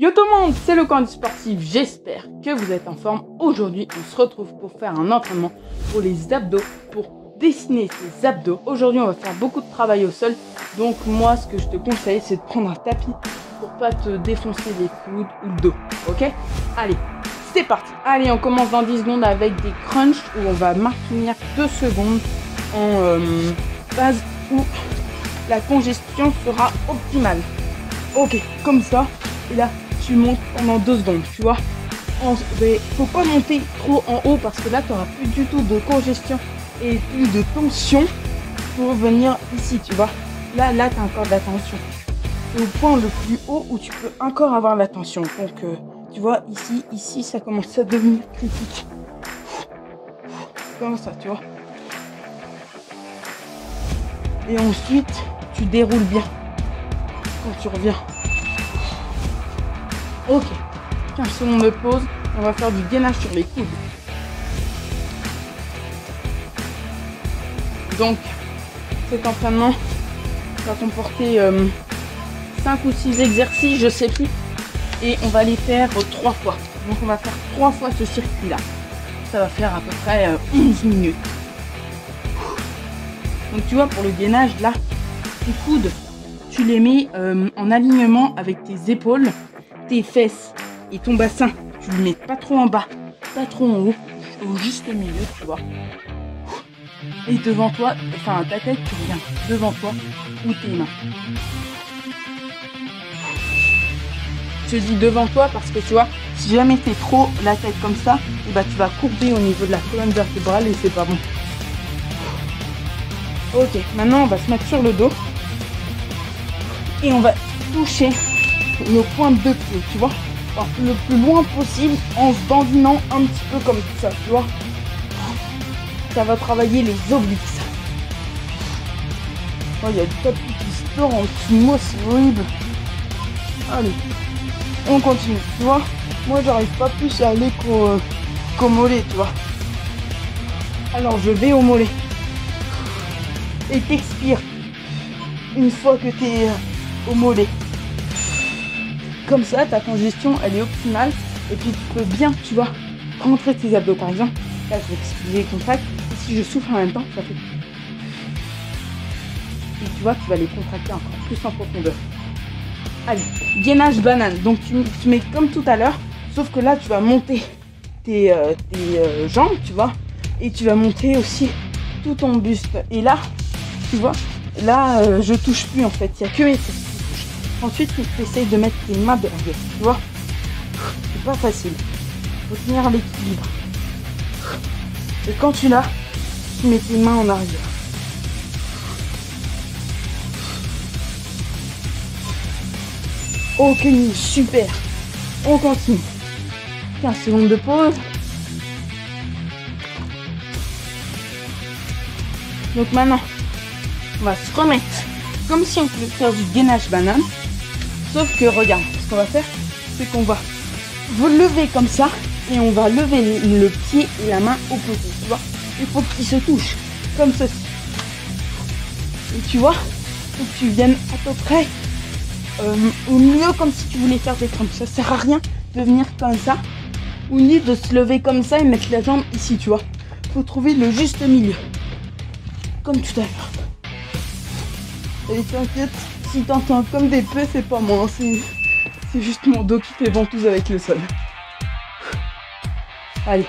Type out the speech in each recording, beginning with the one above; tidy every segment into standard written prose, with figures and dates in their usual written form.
Yo tout le monde, c'est le camp du sportif, j'espère que vous êtes en forme. Aujourd'hui, on se retrouve pour faire un entraînement pour les abdos, pour dessiner tes abdos. Aujourd'hui, on va faire beaucoup de travail au sol, donc moi, ce que je te conseille, c'est de prendre un tapis pour pas te défoncer les coudes ou le dos, ok? Allez, c'est parti. Allez, on commence dans 10 secondes avec des crunchs où on va maintenir 2 secondes en phase où la congestion sera optimale. Ok, comme ça, et là, tu montes pendant 2 secondes, tu vois. Mais faut pas monter trop en haut parce que là, tu n'auras plus du tout de congestion et plus de tension pour venir ici, tu vois. Là, tu as encore de la tension. C'est au point le plus haut où tu peux encore avoir la tension. Donc, tu vois, ici, ça commence à devenir critique. Comme ça, tu vois. Et ensuite, tu déroules bien quand tu reviens. Ok, 15 secondes de pause, on va faire du gainage sur les coudes. Donc, cet entraînement va comporter 5 ou 6 exercices, je sais plus. Et on va les faire 3 fois. Donc on va faire 3 fois ce circuit-là. Ça va faire à peu près 11 minutes. Donc tu vois, pour le gainage, là, tes coudes, tu les mets en alignement avec tes épaules, tes fesses et ton bassin. Tu le mets pas trop en bas, pas trop en haut, au juste milieu, tu vois. Et devant toi, enfin ta tête, tu reviens devant toi ou tes mains. Je dis devant toi parce que tu vois, si jamais tu es trop la tête comme ça, et bah, tu vas courber au niveau de la colonne vertébrale et c'est pas bon. Ok, maintenant on va se mettre sur le dos et on va toucher le point de pied, tu vois, enfin, le plus loin possible en se dandinant un petit peu comme ça, tu vois. Ça va travailler les obliques. Oh, il y a du tapis qui se tord en dessous de moi, c'est horrible. Allez, on continue, tu vois. Moi, j'arrive pas plus à aller qu'au mollet, tu vois. Alors, je vais au mollet. Et t'expires une fois que tu es au mollet. Comme ça, ta congestion, elle est optimale. Et puis, tu peux bien, tu vois, rentrer tes abdos. Par exemple, là, je vais expliquer les contracts. Et si je souffle en même temps, ça fait... Et tu vois, tu vas les contracter encore plus en profondeur. Allez, gainage banane. Donc, tu mets comme tout à l'heure. Sauf que là, tu vas monter tes jambes, tu vois. Et tu vas monter aussi tout ton buste. Et là, tu vois, là, je touche plus en fait. Il n'y a que mes fesses qui touchent. Ensuite, tu essayes de mettre tes mains derrière. Tu vois, c'est pas facile. Il faut tenir l'équilibre. Et quand tu l'as, tu mets tes mains en arrière. Ok, super. On continue. 15 secondes de pause. Donc maintenant, on va se remettre comme si on pouvait faire du gainage banane. Sauf que regarde, ce qu'on va faire, c'est qu'on va vous lever comme ça et on va lever le pied et la main opposés. Tu vois, il faut qu'ils se touchent comme ceci. Et tu vois, il faut que tu viennes à peu près au milieu comme si tu voulais faire des crampes. Ça sert à rien de venir comme ça ou ni de se lever comme ça et mettre la jambe ici, tu vois. Il faut trouver le juste milieu. Comme tout à l'heure. Et t'inquiète, si t'entends comme des pets, c'est pas moi, c'est juste mon dos qui fait ventouse avec le sol. Allez,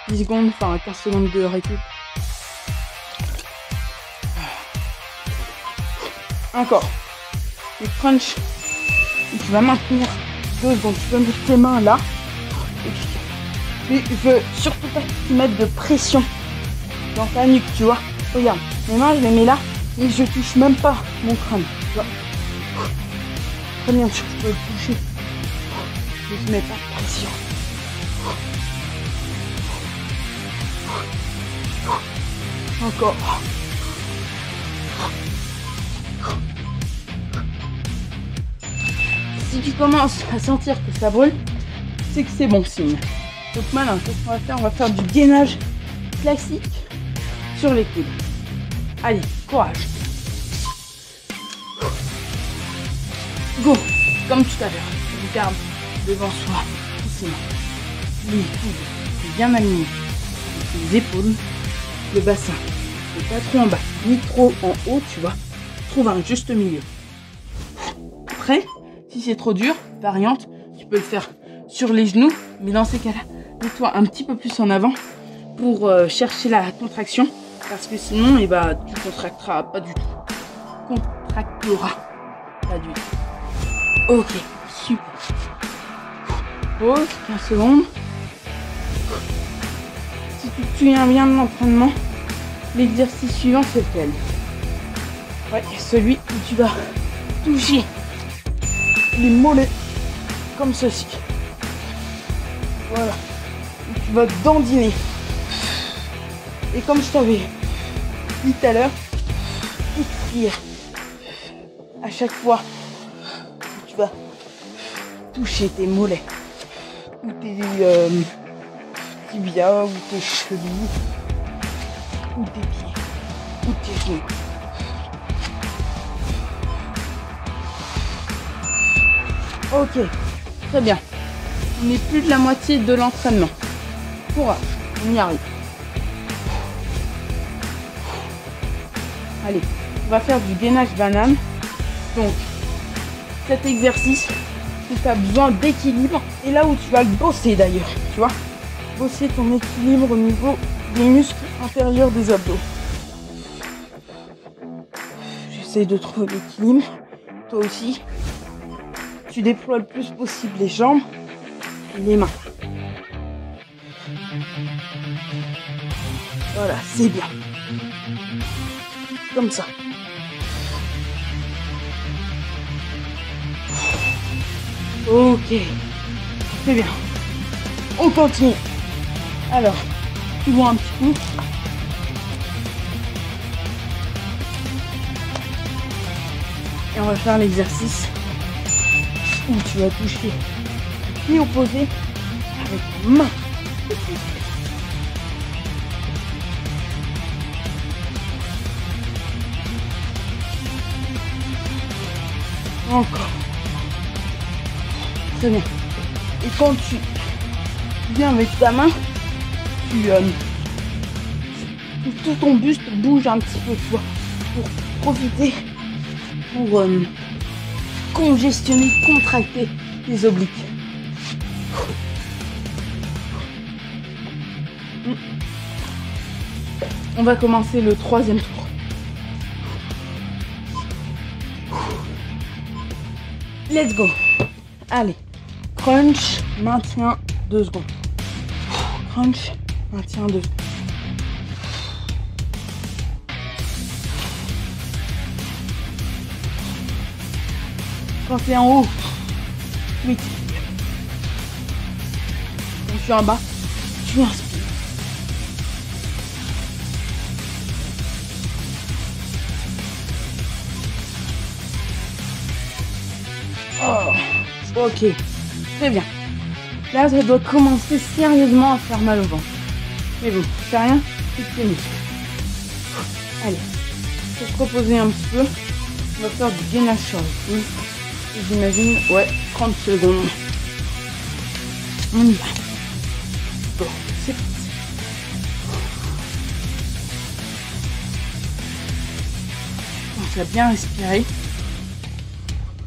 10 secondes, enfin 15 secondes de récup. Encore. Les crunch. Et tu vas maintenir 2 secondes. Tu peux mettre tes mains là. Et il faut surtout pas que tu mettes de pression dans ta nuque, tu vois. Regarde, mes mains, je les mets là et je touche même pas mon crâne. Tu vois. Très bien, je peux le toucher. Je ne mets pas de pression. Encore. Si tu commences à sentir que ça brûle, c'est que c'est bon signe. Donc maintenant, qu'est-ce qu'on va faire? On va faire du gainage classique sur les coudes. Allez, courage. Go, comme tout à l'heure. garde devant soi tous ses mains. Les coudes bien alignés. Les épaules, le bassin. Et pas trop en bas, ni trop en haut, tu vois. Trouve un juste milieu. Après, si c'est trop dur, variante, tu peux le faire sur les genoux, mais dans ces cas-là, mets-toi un petit peu plus en avant pour chercher la contraction, parce que sinon, tu contracteras pas du tout. Contracteras pas du tout. Ok, super. Pause, 15 secondes. Si tu te souviens bien de l'entraînement, l'exercice suivant, c'est lequel? Ouais, celui où tu vas toucher les mollets comme ceci. Voilà. Où tu vas dandiner. Et comme je t'avais dit tout à l'heure, écrire à chaque fois que tu vas toucher tes mollets ou tes tibias ou tes chevilles ou tes pieds ou tes genoux. Ok, très bien. On est plus de la moitié de l'entraînement. Courage, on y arrive. Allez, on va faire du gainage banane. Donc, cet exercice, tu as besoin d'équilibre. Et là où tu vas le bosser d'ailleurs, tu vois. Bosser ton équilibre au niveau des muscles intérieurs des abdos. J'essaie de trouver l'équilibre. Toi aussi. Tu déploies le plus possible les jambes et les mains. Voilà, c'est bien. Comme ça. Ok. C'est bien. On continue. Alors, tu vois un petit coup. Et on va faire l'exercice où tu vas toucher le pied opposé avec ta main. Encore. Très bien. Et quand tu viens avec ta main, tout ton buste bouge un petit peu, tu vois, pour profiter, pour congestionner, contracter les obliques. On va commencer le troisième tour. Let's go. Allez. Crunch, maintien 2 secondes. Crunch, maintien 2 secondes. Quand c'est en haut, 8. Quand je suis en bas, tu inspires. Oh, ok, très bien. Là, ça doit commencer sérieusement à faire mal au ventre. Mais bon, c'est rien, c'est tes muscles. Allez, pour se reposer un petit peu, on va faire du gainage sur le pouce. J'imagine, ouais, 30 secondes. On y va. Bon, c'est parti. On va bien respirer.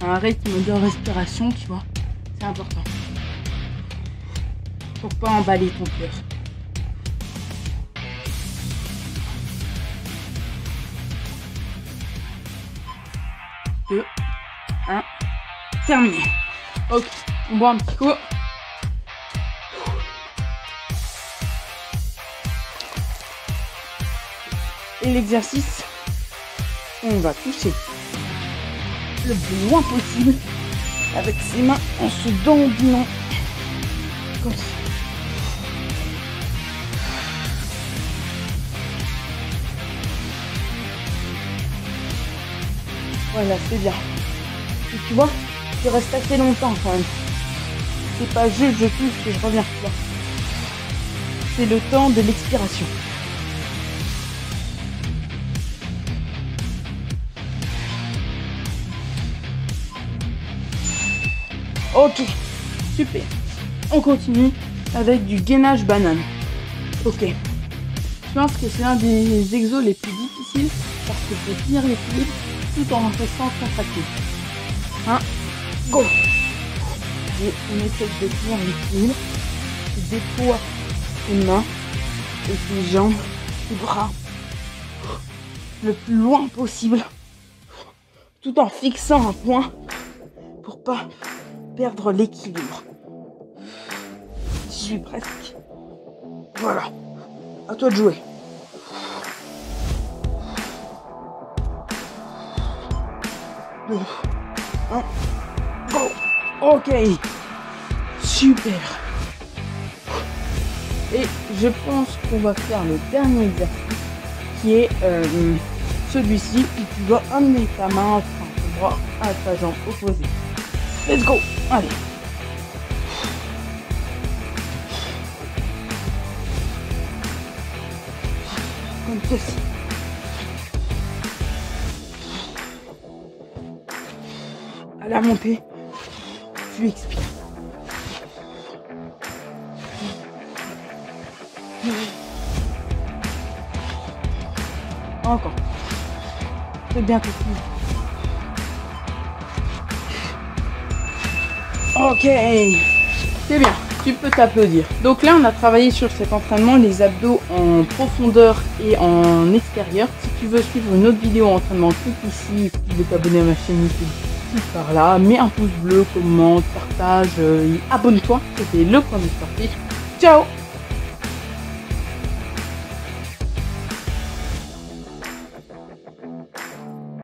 Un rythme de respiration, tu vois, c'est important. Pour pas emballer ton cœur. 2, 1, terminé. Ok, on boit un petit coup. Et l'exercice, on va toucher le plus loin possible avec ses mains en se dandinant comme ça. Voilà, c'est bien. Et tu vois, tu restes assez longtemps quand même. C'est pas juste je touche et je reviens. C'est le temps de l'expiration. Ok, super. On continue avec du gainage banane. Ok. Je pense que c'est l'un des exos les plus difficiles parce que faut tenir l'équilibre tout en restant contracté. Go. Et on essaie de tenir l'équilibre. Tu déploies tes mains et tes jambes, tes bras le plus loin possible tout en fixant un point pour pas perdre l'équilibre. Je suis presque. Voilà. À toi de jouer. 2, 1, go. Ok. Super. Et je pense qu'on va faire le dernier exercice qui est celui-ci où tu dois amener ta main, enfin ton bras à ta jambe opposée. Let's go. Allez. Comme ceci. À la montée, tu expires. Encore. C'est bien tout. Ok. C'est bien. Tu peux t'applaudir. Donc là, on a travaillé sur cet entraînement, les abdos en profondeur et en extérieur. Si tu veux suivre une autre vidéo entraînement, clique ici. Si tu veux t'abonner à ma chaîne YouTube, clique par là. Mets un pouce bleu, commente, partage, abonne-toi. C'était le point de sportif. Ciao.